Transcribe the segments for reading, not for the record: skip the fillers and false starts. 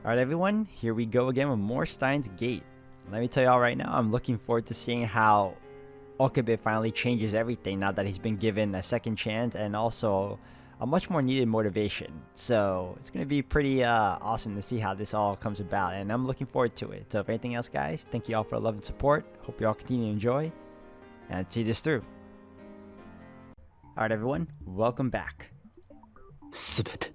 Alright everyone, here we go again with more Steins Gate. Let me tell y'all right now, I'm looking forward to seeing how Okabe finally changes everything now that he's been given a second chance and also a much more needed motivation. So it's going to be pretty awesome to see how this all comes about, and I'm looking forward to it. So if anything else guys, thank you all for the love and support. Hope you all continue to enjoy and see this through. Alright everyone, welcome back. すべて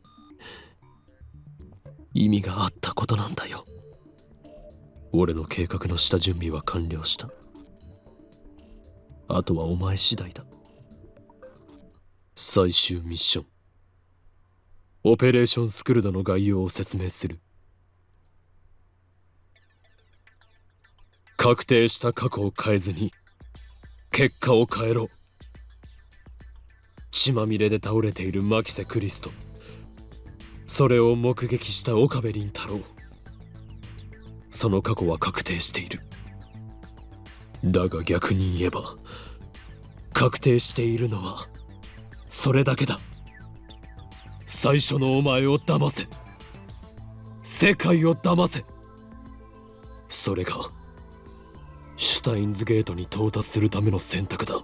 意味があったことなんだよ。俺の計画の下準備は完了した。あとはお前次第だ。最終ミッション、オペレーションスクルドの概要を説明する。確定した過去を変えずに結果を変えろ。血まみれで倒れている牧瀬クリスと、それを目撃した岡部倫太郎、その過去は確定している。だが逆に言えば確定しているのはそれだけだ。最初のお前を騙せ、世界を騙せ。それがシュタインズゲートに到達するための選択だ。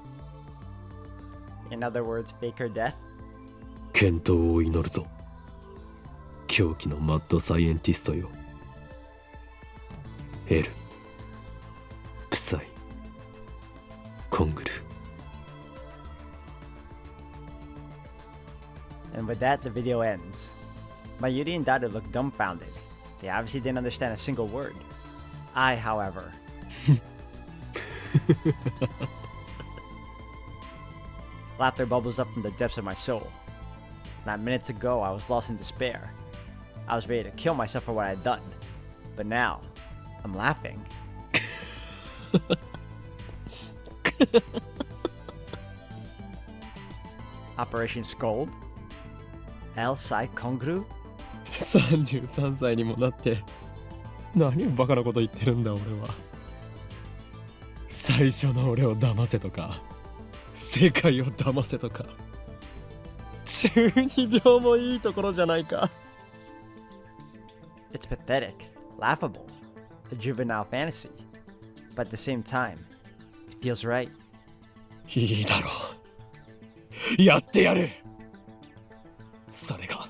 In other words, fake her death? 健闘を祈るぞ、狂気のマッドサイエンティストよ。エル、プサイ、コングル。 And with that, the video ends. Mayuri and Dada looked dumbfounded. They obviously didn't understand a single word. I, however... Laughter bubbles up from the depths of my soul. Not minutes ago, I was lost in despair. I was ready to kill myself for what I had done. But now, I'm laughing. Operation Skuld? El Sai Kongru? 33歳にもなって何をバカなこと言ってるんだ俺は。最初の俺を騙せとか世界を騙せとか、中二病もいいところじゃないか。 It's pathetic, laughable, a juvenile fantasy. But at the same time, it feels right. いいだろう、やってやる。それが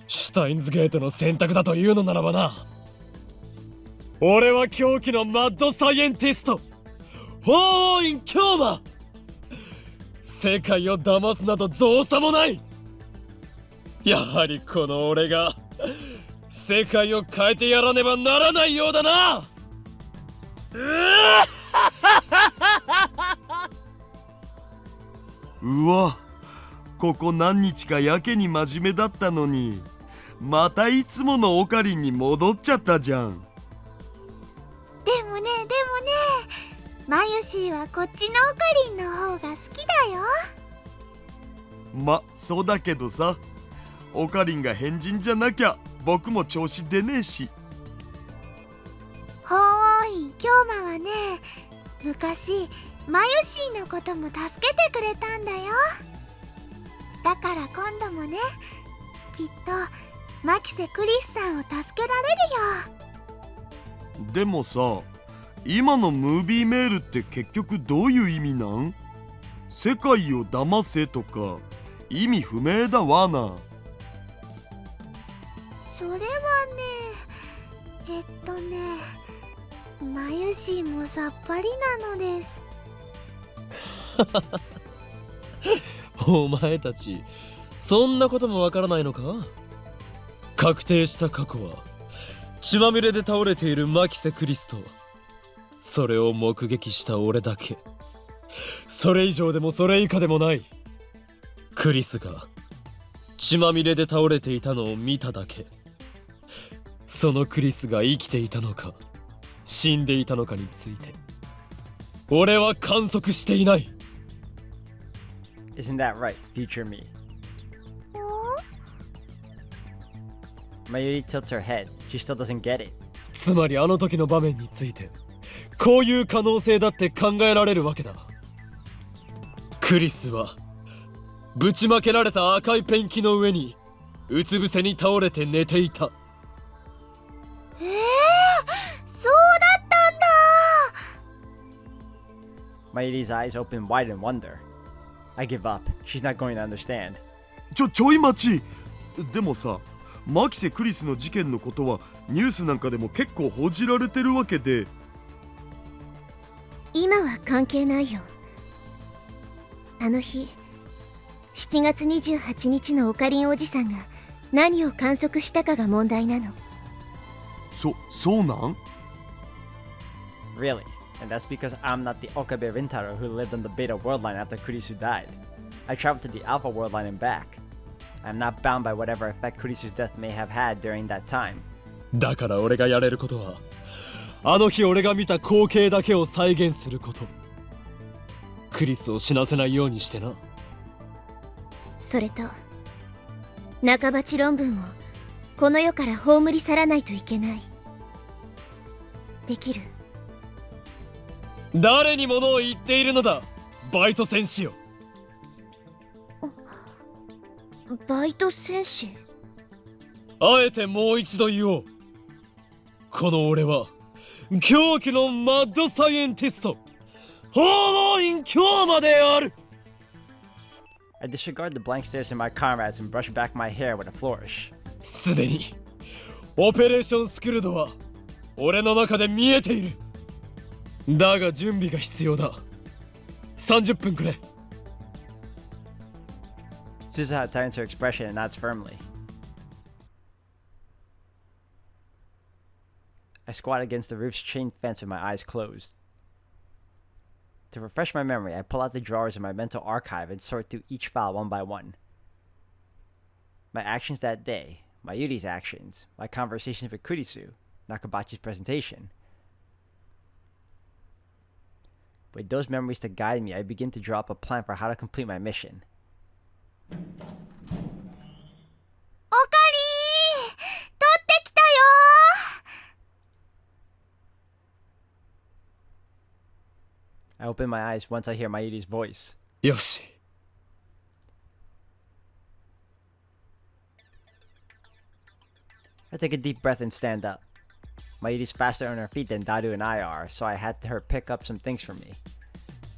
シュタインズゲートの選択だというのならばな。俺は狂気のマッドサイエンティストホーイン京馬。世界を騙すなど造作もない。やはりこの俺が世界を変えてやらねばならないようだな。うわ、ここ何日かやけに真面目だったのに、またいつものオカリンに戻っちゃったじゃん。でもねマユシーはこっちのオカリンの方が好きだよ。ま、そうだけどさ、オカリンが変人じゃなきゃ僕も調子出ねえし。ほーい、京馬はね、昔マユシーのことも助けてくれたんだよ。だから今度もね、きっとマキセクリスさんを助けられるよ。でもさ、今のムービーメールって結局どういう意味なん？世界を騙せとか意味不明だわな。それはね、マユシーもさっぱりなのです。お前たちそんなこともわからないのか。確定した過去は血まみれで倒れている牧瀬クリスト、それを目撃した俺だけ。それ以上でもそれ以下でもない。クリスが血まみれで倒れていたのを見ただけ。そのクリスが生きていたのか死んでいたのかについて俺は観測していない。 Isn't that right, future me? Mayuri tilts her head. She still doesn't get it. つまりあの時の場面についてこういう可能性だって考えられるわけだ。クリスはぶちまけられた赤いペンキの上にうつ伏せに倒れて寝ていた。そうだったんだ。 Mayuri's eyes open wide in wonder. I give up. She's not going to understand. ちょい待ち。でもさ、マキセ・クリスの事件のことはニュースなんかでも結構報じられてるわけで。今は関係ないよ。あの日7月28日のオカリンおじさんが何を観測したかが問題なの。そうなん？ Really? And that's because I'm not the Okabe Rintaro who lived on the Beta world line after Kurisu died. I traveled to the Alpha world line and back. I'm not bound by whatever effect Kurisu's death may have had during that time. だから俺がやれることは、あの日俺が見た光景だけを再現すること。クリスを死なせないようにしてな。それと中鉢論文をこの世から葬り去らないといけない。できる？誰に物を言っているのだ、バイト戦士よ。バイト戦士？あえてもう一度言おう。この俺は狂気のマッドサイエンティスト、訪問員京馬である。I disregard the blank stares of my comrades and brush back my hair with a flourish. すでにオペレーションスクルドは俺の中で見えている。だが準備が必要だ。30分くれ。Suzuha tightens her expression and nods firmly. I squat against the roof's chain fence with my eyes closed. To refresh my memory, I pull out the drawers of my mental archive and sort through each file one by one. My actions that day, Mayuri's actions, my conversations with Kurisu, Nakabachi's presentation. With those memories to guide me, I begin to draw up a plan for how to complete my mission. おかりー、取ってきたよー。 I open my eyes once I hear Mayuri's voice. よし。I take a deep breath and stand up. Mayuri's faster on her feet than Daru and I are, so I had her pick up some things for me.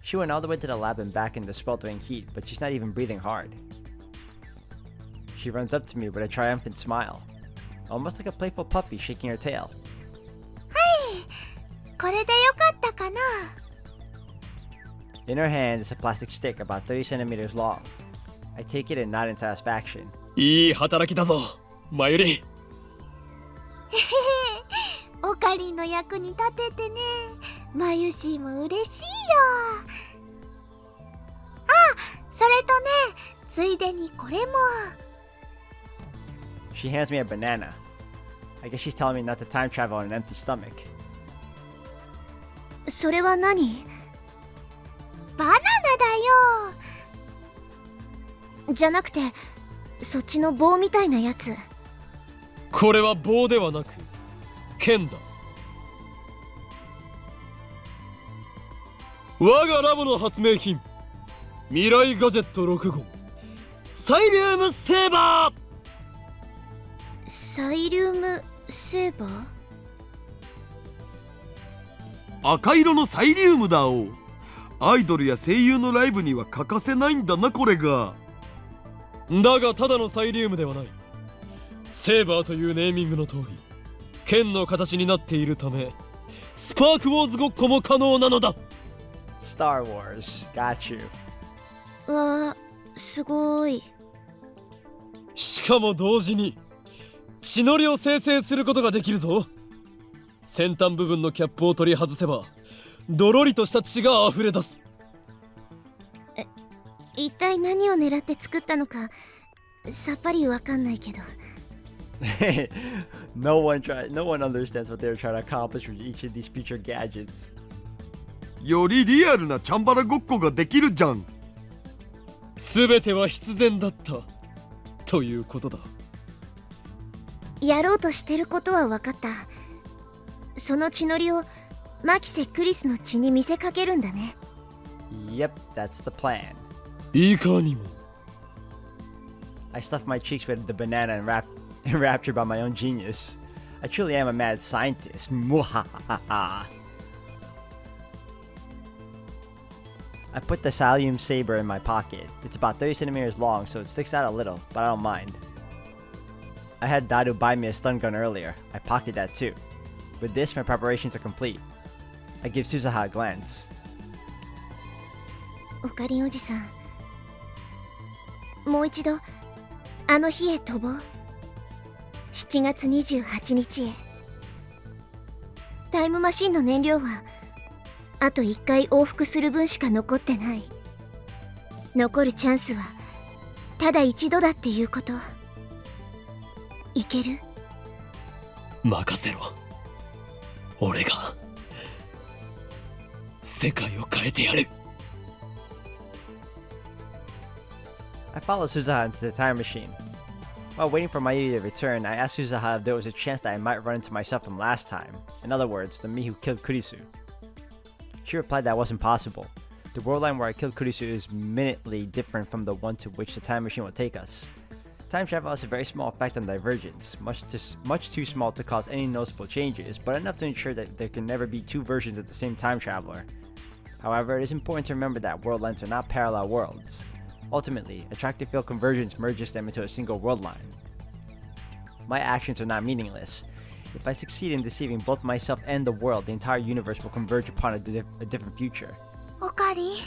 She went all the way to the lab and back in the sweltering heat, but she's not even breathing hard. She runs up to me with a triumphant smile, almost like a playful puppy shaking her tail. はい、これでよかったかな。 In her hand is a plastic stick about 30 centimeters long. I take it and nod in satisfaction. いい働きだぞ、マユリ。オカリンの役に立ててね。マユシーも嬉しいよ。あ、それとね、ついでにこれも。 She hands me a banana. I guess she's telling me not to time travel on an empty stomach. それは何？バナナだよ。じゃなくて、そっちの棒みたいなやつ。これは棒ではなく剣だ。我がラボの発明品、未来ガジェット6号サイリウムセーバー。サイリウムセーバー？赤色のサイリウムだお。アイドルや声優のライブには欠かせないんだな、これが。だがただのサイリウムではない。セーバーというネーミングの通り、剣の形になっているため、スパークウォーズごっこも可能なのだ。Star Wars, got you. わあ、すごい。しかも同時に血のりを生成することができるぞ。先端部分のキャップを取り外せば、ドロリとした血が溢れ出す。一体何を狙って作ったのかさっぱりわかんないけど。No one understands what they were trying to accomplish with each of these future gadgets. よりリアルなチャンバラごっこができるじゃん。すべては必然だったということだ。やろうとしてることは分かった。その血のりをマキセ・クリスの血に見せかけるんだね。 Yep, that's the plan. いかにも。 I stuffed my cheeks with the banana and raptured by my own genius. I truly am a mad scientist. Mwahaha. I put the Salium saber in my pocket. It's about 30 centimeters long, so it sticks out a little, but I don't mind. I had Dadu buy me a stun gun earlier. I pocketed that too. With this, my preparations are complete. I give Susaha a glance. オカリンおじさん、もう一度あの日へ飛ぼう。7月28日へ。タイムマシンの燃料はあと1回往復する分しか残ってない。残るチャンスはただ一度だっていうこと。いける？任せろ。俺が世界を変えてやる。I followed Susaha into the time machine. While waiting for Mayuri to return, I asked Susaha if there was a chance that I might run into myself from last time. In other words, the me who killed Kurisu. She replied that wasn't possible. The world line where I killed Kurisu is minutely different from the one to which the time machine will take us. Time travel has a very small effect on divergence, much too small to cause any noticeable changes, but enough to ensure that there can never be two versions of the same time traveler. However, it is important to remember that world lines are not parallel worlds. Ultimately, attractive field convergence merges them into a single world line. My actions are not meaningless. If I succeed in deceiving both myself and the world, the entire universe will converge upon a different future. オカリン、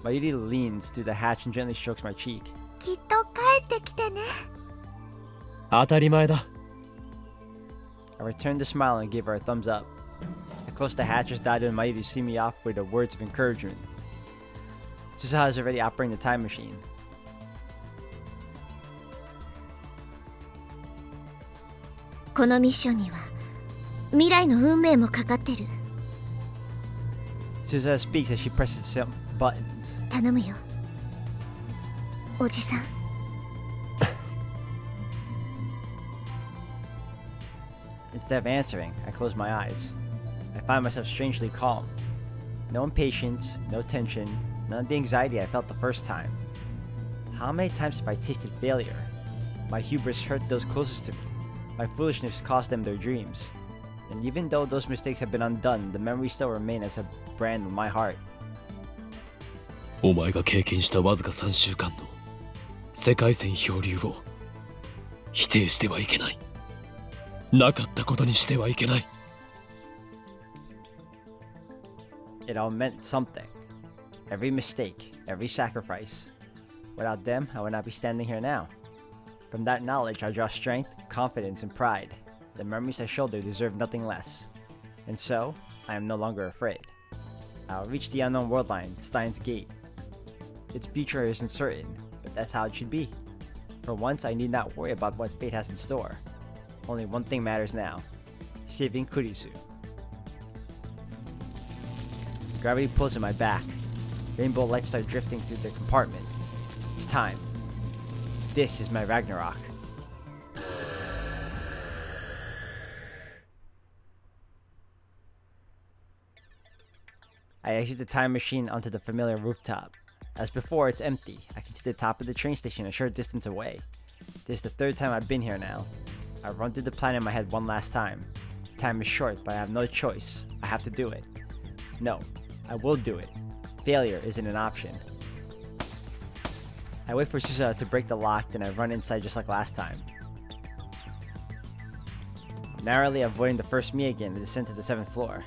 Mayuri leans through the hatch and gently strokes my cheek. きっと帰ってきてね。当たり前だ。I returned the smile and gave her a thumbs up. I closed the hatch as Daido and Mayuri see me off with the words of encouragement. Susaha is already operating the time machine. このミッションには未来の運命もかかってる。 Susaha speaks as she presses some buttons. 頼むよ、おじさん。 Instead of answering, I close my eyes. I find myself strangely calm. No impatience, no tension, none of the anxiety I felt the first time. How many times have I tasted failure? My hubris hurt those closest to me. My foolishness cost them their dreams. And even though those mistakes have been undone, the memories still remain as a brand on my heart. お前が経験したわずか3週間の世界線漂流を否定してはいけない。なかったことにしてはいけない。It all meant something. Every mistake, every sacrifice. Without them, I would not be standing here now. From that knowledge, I draw strength, confidence, and pride. The memories I shoulder deserve nothing less. And so, I am no longer afraid. I will reach the unknown world line, Steins Gate. Its future isn't certain, but that's how it should be. For once, I need not worry about what fate has in store. Only one thing matters now: saving Kurisu. Gravity pulls in my back. Rainbow lights start drifting through the compartment. It's time. This is my Ragnarok. I exit the time machine onto the familiar rooftop. As before, it's empty. I can see the top of the train station a short distance away. This is the third time I've been here now. I run through the plan in my head one last time. Time is short, but I have no choice. I have to do it. No, I will do it. Failure isn't an option. I wait for Susaha to break the lock, then I run inside just like last time. Narrowly avoiding the first me again and descend to the 7th floor.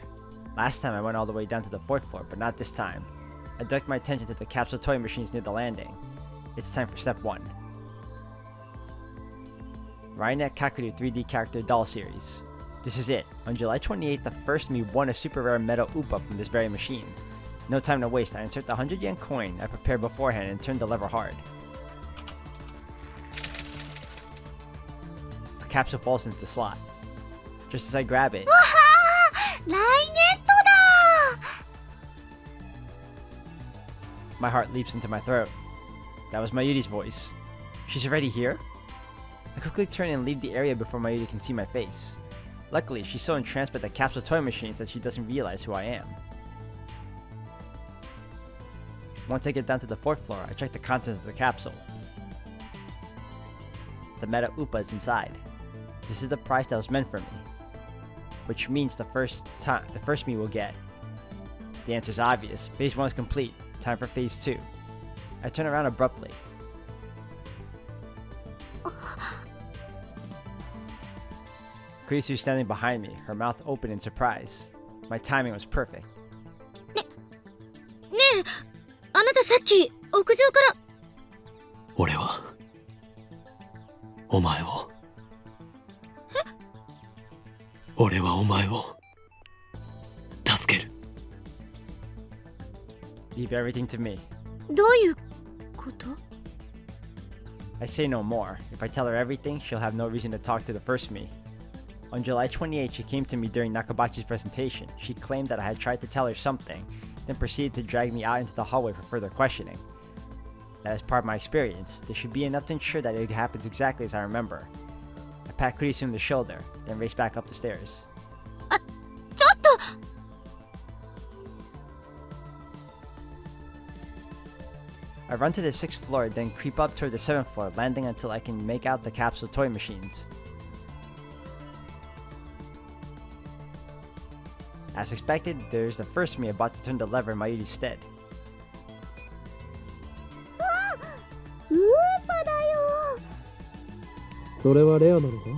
Last time I went all the way down to the 4th floor, but not this time. I direct my attention to the capsule toy machines near the landing. It's time for step 1. Rainet Kakuru 3D character doll series. This is it. On July 28th, the first me won a super rare metal Oopa from this very machine. No time to waste, I insert the 100 yen coin I prepared beforehand and turn the lever hard. A capsule falls into the slot. Just as I grab it, ライネットだ。 my heart leaps into my throat. That was Mayuri's voice. She's already here? I quickly turn and leave the area before Mayuri can see my face. Luckily, she's so entranced by the capsule toy machines that she doesn't realize who I am. Once I get down to the 4th floor, I check the contents of the capsule. The Meta Oopa is inside. This is the prize that was meant for me. Which means the first me will get. The answer is obvious. Phase 1 is complete. Time for Phase 2. I turn around abruptly. Kurisu is standing behind me, her mouth open in surprise. My timing was perfect. ねえ、あなたさっき屋上から。俺はお前を。俺はお前を助ける。Leave everything to me. どういうこと？ I say no more. If I tell her everything, she'll have no reason to talk to the first me. On July 28th, she came to me during Nakabachi's presentation. She claimed that I had tried to tell her something, then proceeded to drag me out into the hallway for further questioning. That is part of my experience. There should be enough to ensure that it happens exactly as I remember. I pat Kurisu on the shoulder, then race back up the stairs. ちょっと。 I run to the 6th floor, then creep up toward the 7th floor, landing until I can make out the capsule toy machines. As expected, there's the first me about to turn the lever in Mayuri's stead. ウーパだよ。それはレアなのか？レア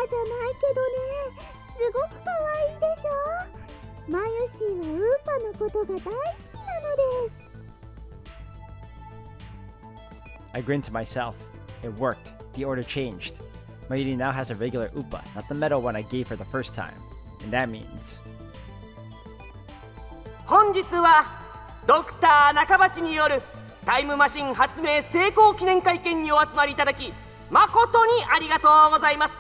じゃないけどね、すごく可愛いでしょ。マヨシーはウーパのことが大好きなのです。 I grinned to myself. It worked. The order changed. Mayuri now has a regular Upa, not the metal one I gave her the first time. And that means... 本日はドクター中鉢によるタイムマシン発明成功記念会見にお集まりいただき誠にありがとうございます。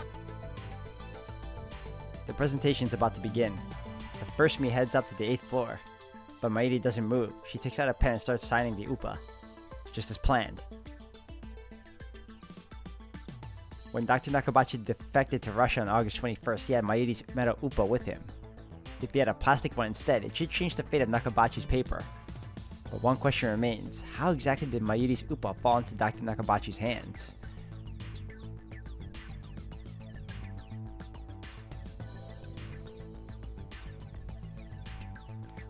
The presentation's about to begin. The first me heads up to the 8th floor. But Mayuri doesn't move. She takes out a pen and starts signing the Upa. Just as planned. When Dr. Nakabachi defected to Russia on August 21st, he had Mayuri's metal Upa with him. If he had a plastic one instead, it should change the fate of Nakabachi's paper. But one question remains. How exactly did Mayuri's Upa fall into Dr. Nakabachi's hands?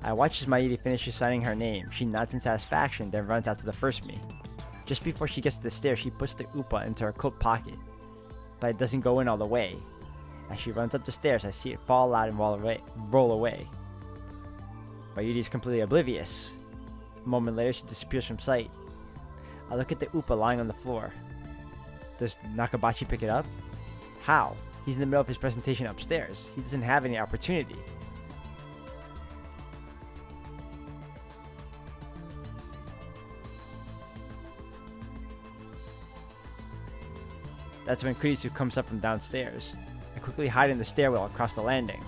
I watch as Mayuri finishes signing her name. She nods in satisfaction, then runs out to the first me. Just before she gets to the stairs, she puts the Upa into her coat pocket. But it doesn't go in all the way. As she runs up the stairs, I see it fall out and roll away. Mayuri is completely oblivious. A moment later, she disappears from sight. I look at the Upa lying on the floor. Does Nakabachi pick it up? How? He's in the middle of his presentation upstairs. He doesn't have any opportunity. That's when Kurisu comes up from downstairs. I quickly hide in the stairwell across the landing.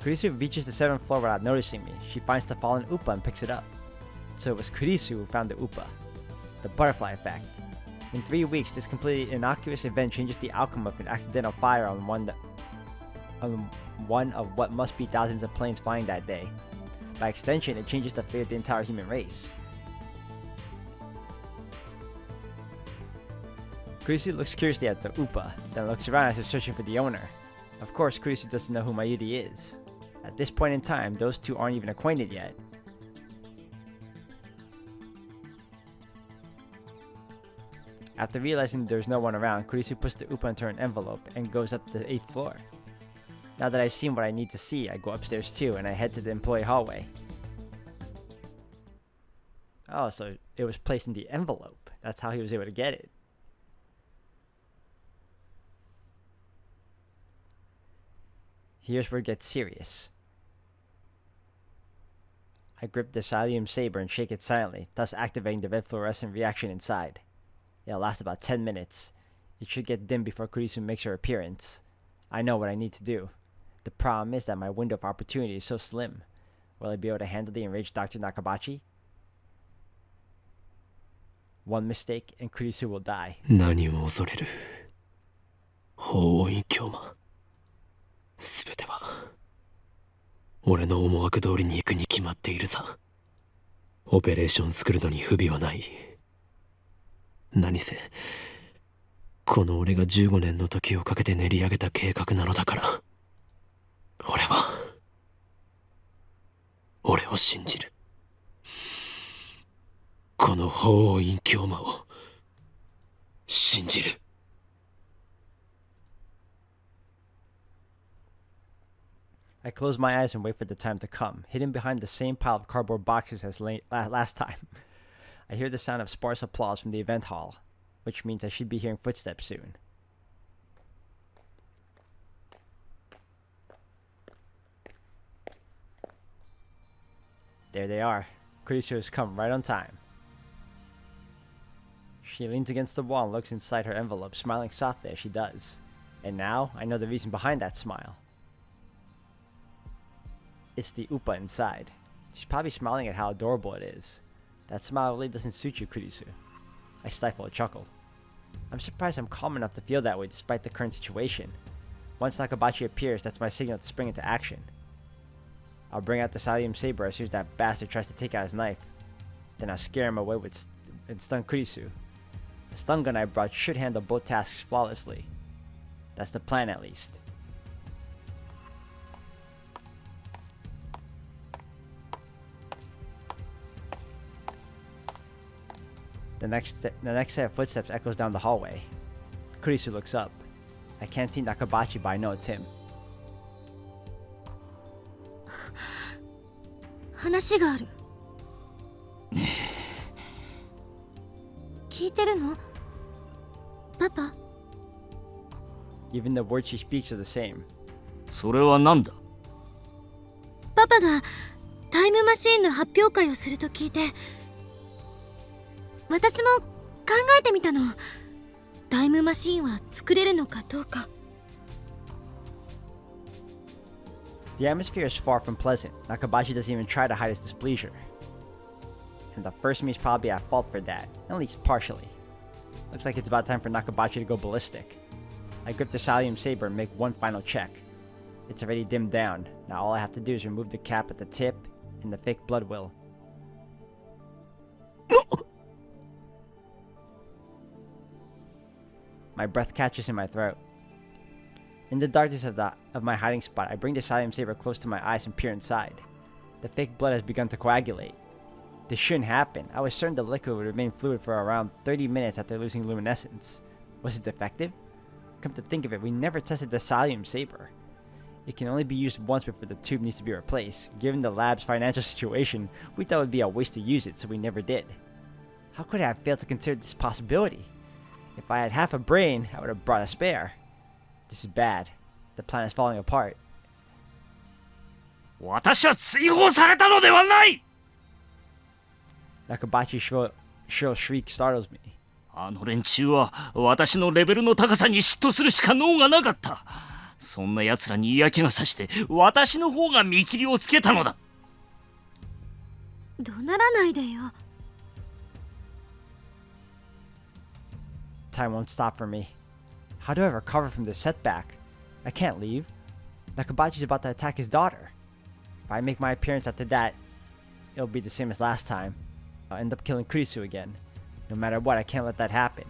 Kurisu reaches the 7th floor without noticing me. She finds the fallen Upa and picks it up. So it was Kurisu who found the Upa. The butterfly effect. In 3 weeks, this completely innocuous event changes the outcome of an accidental fire on one of what must be thousands of planes flying that day. By extension, it changes the fate of the entire human race. Kurisu looks curiously at the Upa, then looks around as if searching for the owner. Of course, Kurisu doesn't know who Mayuri is. At this point in time, those two aren't even acquainted yet. After realizing there's no one around, Kurisu puts the Upa into an envelope and goes up to the 8th floor. Now that I've seen what I need to see, I go upstairs too, and I head to the employee hallway. Oh, so it was placed in the envelope. That's how he was able to get it. Here's where it gets serious. I grip the Psyllium saber and shake it silently, thus activating the red fluorescent reaction inside. It'll last about 10 minutes. It should get dim before Kurisu makes her appearance. I know what I need to do. The problem is that my window of opportunity is so slim. Will I be able to handle the enraged Dr. Nakabachi? One mistake and Kurisu will die. 何を恐れる法院教魔。すべては俺の思惑通りに行くに決まっているさ。オペレーションスクルドに不備はない。何せこの俺が15年の時をかけて練り上げた計画なのだから、俺を信じる。この法王院教魔を信じる。I close my eyes and wait for the time to come, hidden behind the same pile of cardboard boxes as last time. I hear the sound of sparse applause from the event hall, which means I should be hearing footsteps soon. There they are. Kurisu has come right on time. She leans against the wall and looks inside her envelope, smiling softly as she does. And now, I know the reason behind that smile. It's the Upa inside. She's probably smiling at how adorable it is. That smile really doesn't suit you, Kurisu. I stifle a chuckle. I'm surprised I'm calm enough to feel that way despite the current situation. Once Nakabachi appears, that's my signal to spring into action. I'll bring out the Salium Saber as soon as that bastard tries to take out his knife. Then I'll scare him away and stun Kurisu. The stun gun I brought should handle both tasks flawlessly. That's the plan, at least. The next set of footsteps echoes down the hallway. Kurisu looks up. I can't see Nakabachi, but I know it's him. 話がある。聞いてるの？パパ？ Even the words she speaks are the same. それは何だ？パパがタイムマシーンの発表会をすると聞いて、私も考えてみたの。タイムマシーンは作れるのかどうか。The atmosphere is far from pleasant. Nakabachi doesn't even try to hide his displeasure. And the first me is probably at fault for that, at least partially. Looks like it's about time for Nakabachi to go ballistic. I grip the Salium Saber and make one final check. It's already dimmed down. Now all I have to do is remove the cap at the tip, and the fake blood will. My breath catches in my throat. In the darkness of my hiding spot, I bring the Salium Saber close to my eyes and peer inside. The fake blood has begun to coagulate. This shouldn't happen. I was certain the liquid would remain fluid for around 30 minutes after losing luminescence. Was it defective? Come to think of it, we never tested the Salium Saber. It can only be used once before the tube needs to be replaced. Given the lab's financial situation, we thought it would be a waste to use it, so we never did. How could I have failed to consider this possibility? If I had half a brain, I would have brought a spare. This is bad. The plan is falling apart. 私は追放されたのではない。 Nakabachi's shrill shriek startles me. あの連中は私のレベルの高さに嫉妬するしか能がなかった。そんな奴らに嫌気がさして私の方が見切りをつけたのだ。怒鳴らないでよ。Time won't stop for me. How do I recover from this setback? I can't leave. Nakabachi's about to attack his daughter. If I make my appearance after that, it'll be the same as last time. I'll end up killing Kurisu again. No matter what, I can't let that happen.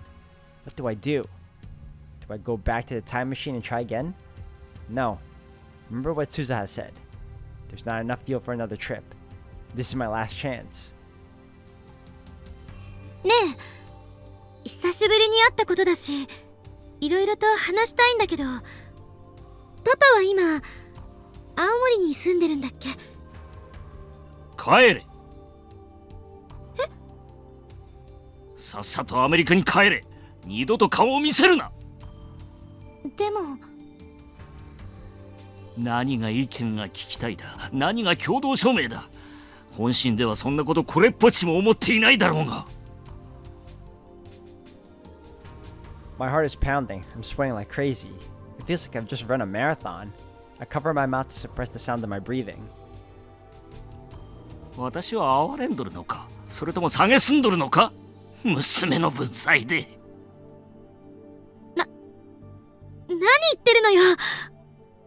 What do I do? Do I go back to the time machine and try again? No. Remember what Suza has said. There's not enough fuel for another trip. This is my last chance. ねえ、久しぶりに会ったことだし、いろいろと話したいんだけど、パパは今、青森に住んでるんだっけ？帰れ。さっさとアメリカに帰れ。二度と顔を見せるな。でも何が意見が聞きたいだ、何が共同証明だ。本心ではそんなことこれっぽっちも思っていないだろうが。My heart is pounding. I'm sweating like crazy. It feels like I've just run a marathon. I cover my mouth to suppress the sound of my breathing. 私は哀れんどるのか、それとも蔑んどるのか、娘の分際で。何言ってるのよ。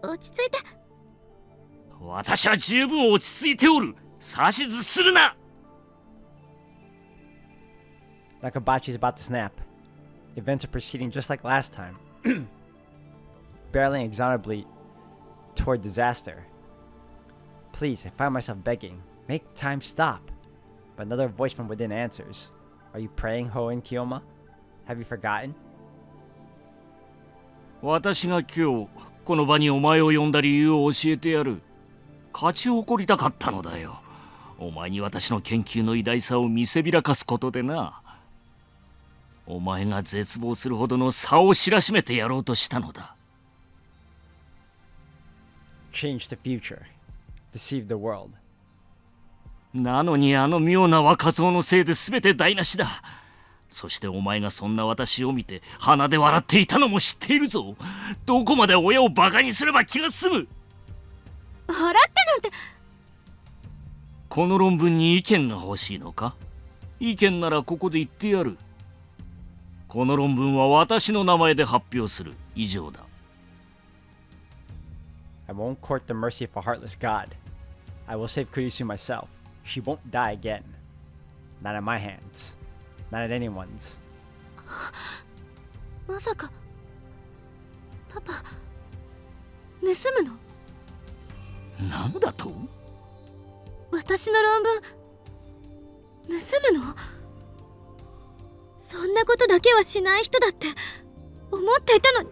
落ち着いて。私は十分落ち着いておる。指図するな。 Nakabachi is about to snap. Events are proceeding just like last time, barreling inexorably toward disaster. Please, I find myself begging, make time stop. But another voice from within answers. Are you praying, Hoen Kyoma? Have you forgotten? 私が今日この場にお前を呼んだ理由を教えてやる。勝ち誇りたかったのだよ。お前に私の研究の偉大さを見せびらかすことでな。お前が絶望するほどの差を知らしめてやろうとしたのだ。Change the future. Deceive the world. なのにあの妙な若造のせいで全て台無しだ。そしてお前がそんな私を見て鼻で笑っていたのも知っているぞ。どこまで親をバカにすれば気が済む。笑ってなんて。この論文に意見が欲しいのか。意見ならここで言ってやる。この論文は私の名前で発表する。以上だ。I won't court the mercy of a heartless god. I will save Kurisu myself. She won't die again. Not at my hands. Not at anyone's. まさかパパ盗むの？なんだと？私の論文盗むの？そんなことだけはしない人だって思っていたのに。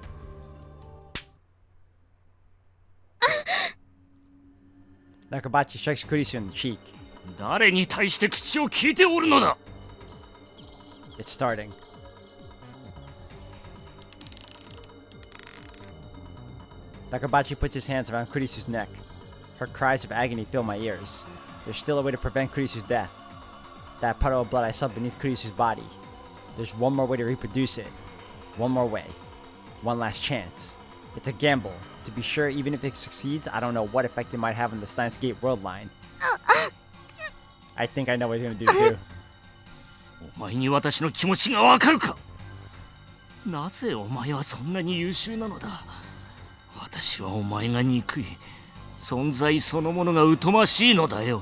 Nakabachi strikes Kurisu in the cheek. 誰に対して口を聞いておるのだ。 It's starting. Nakabachi puts his hands around Kurisu's neck. Her cries of agony fill my ears. There's still a way to prevent Kurisu's death. That puddle of blood I saw beneath Kurisu's body. There's one more way to reproduce it. One more way. One last chance. It's a gamble. To be sure, even if it succeeds, I don't know what effect it might have on the Steins Gate world line. I think I know what he's gonna do too. お前に私の気持ちがわかるか。なぜお前はそんなに優秀なのだ。私はお前が憎い。存在そのものが疎ましいのだよ。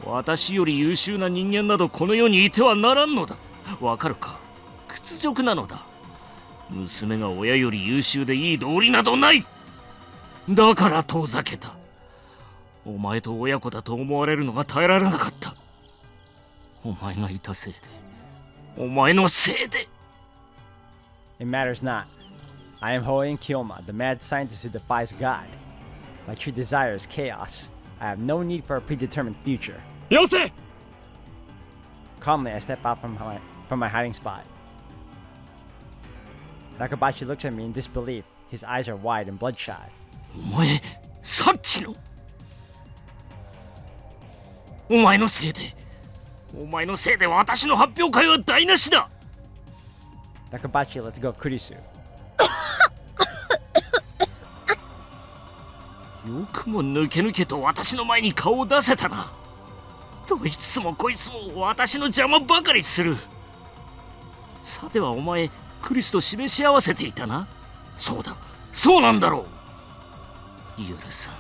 私より優秀な人間などこの世にいてはならんのだ。わかるか。屈辱なのだ。娘が親より優秀でいい道理などない。だから遠ざけた。お前と親子だと思われるのが耐えられなかった。お前がいたせいで。お前のせいで。It matters not. I am Hoen Kyoma, the mad scientist who defies God. My true desire is chaos. I have no need for a predetermined future. よせ。 Calmly, I step out from my hiding spot. Nakabachi looks at me in disbelief. His eyes are wide and bloodshot. お前、さっきの。お前のせいで。お前のせいで私の発表会は台無しだ。 Nakabachi lets go of Kurisu. よくも抜け抜けと私の前に顔を出せたな。どいつもこいつも私の邪魔ばかりする。さてはお前、クリスと示し合わせていたな。そうだ、そうなんだろう。許さ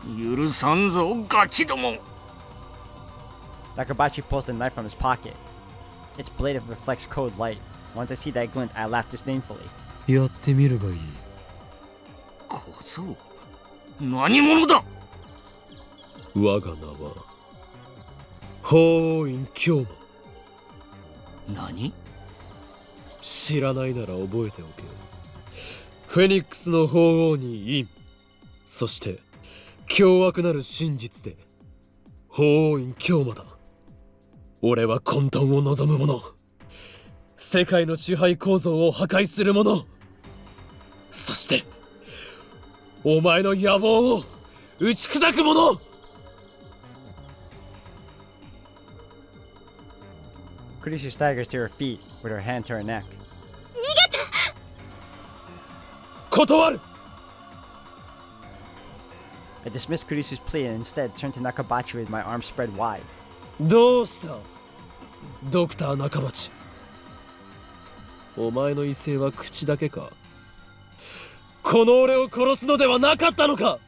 ん、許さんぞ、ガキども。Nakabachi pulls the knife from his pocket. Its blade reflects cold light. Once I see that glint, I laugh disdainfully. やってみるがいい。小僧、何者だ。我が名は法院京馬。何。知らないなら覚えておけ。フェニックスの法王に院、そして凶悪なる真実で法院京馬だ。俺は混沌を望む者、世界の支配構造を破壊する者、そしてお前の野望を打ち砕く者。Kurisu staggers to her feet with her hand to her neck. 断る。 I dismiss Kurisu's plea and instead turn to Nakabachi with my arms spread wide. どうしたドクター中町。お前の威勢は口だけか。この俺を殺すのではなかったのか。